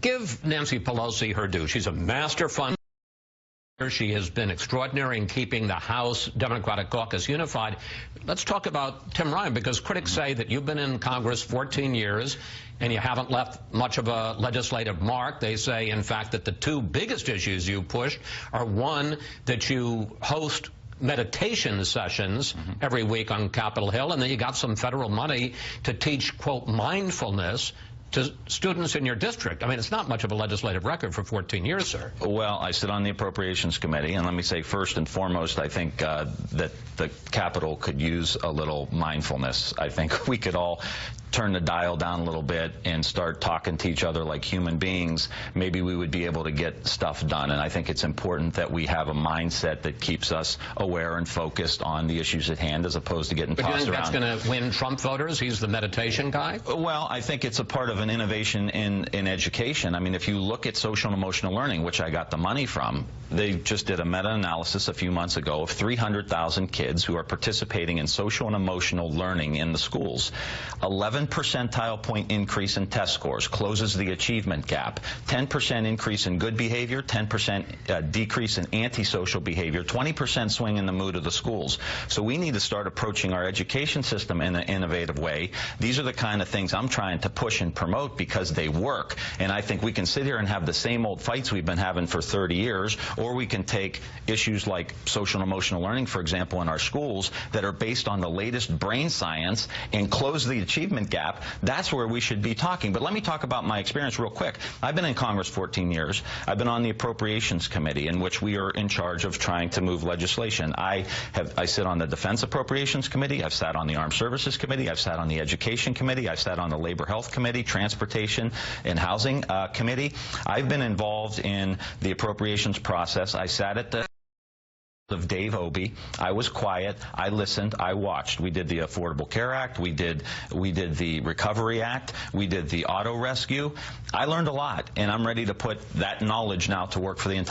give Nancy Pelosi her due. She's a master fundraiser. She has been extraordinary in keeping the House Democratic Caucus unified. Let's talk about Tim Ryan, because critics say that you've been in Congress 14 years and you haven't left much of a legislative mark. They say, in fact, that the two biggest issues you pushed are, one, that you host meditation sessions every week on Capitol Hill, and then you got some federal money to teach, quote, mindfulness to students in your district. I mean, it's not much of a legislative record for 14 years, sir. Well, I sit on the Appropriations Committee, and let me say, first and foremost, I think that the Capitol could use a little mindfulness. I think we could all turn the dial down a little bit and start talking to each other like human beings. Maybe we would be able to get stuff done, and I think it's important that we have a mindset that keeps us aware and focused on the issues at hand, as opposed to getting tossed around. But you think that's going to win Trump voters? He's the meditation guy? Well, I think it's a part of an innovation in education. I mean, if you look at social and emotional learning, which I got the money from, they just did a meta-analysis a few months ago of 300,000 kids who are participating in social and emotional learning in the schools. 11 percentile point increase in test scores closes the achievement gap. 10% increase in good behavior, 10% decrease in antisocial behavior, 20% swing in the mood of the schools. So we need to start approaching our education system in an innovative way. These are the kind of things I'm trying to push and promote because they work. And I think we can sit here and have the same old fights we've been having for 30 years, or we can take issues like social and emotional learning, for example, in our schools that are based on the latest brain science and close the achievement gap. That's where we should be talking. But let me talk about my experience real quick. I've been in Congress 14 years. I've been on the Appropriations Committee, in which we are in charge of trying to move legislation. I sit on the Defense Appropriations Committee. I've sat on the Armed Services Committee. I've sat on the Education Committee. I've sat on the Labor Health Committee, Transportation and Housing Committee. I've been involved in the appropriations process. I sat at the of Dave Obey. I was quiet. I listened. I watched. We did the Affordable Care Act. We did the Recovery Act. We did the auto rescue. I learned a lot, and I'm ready to put that knowledge now to work for the entire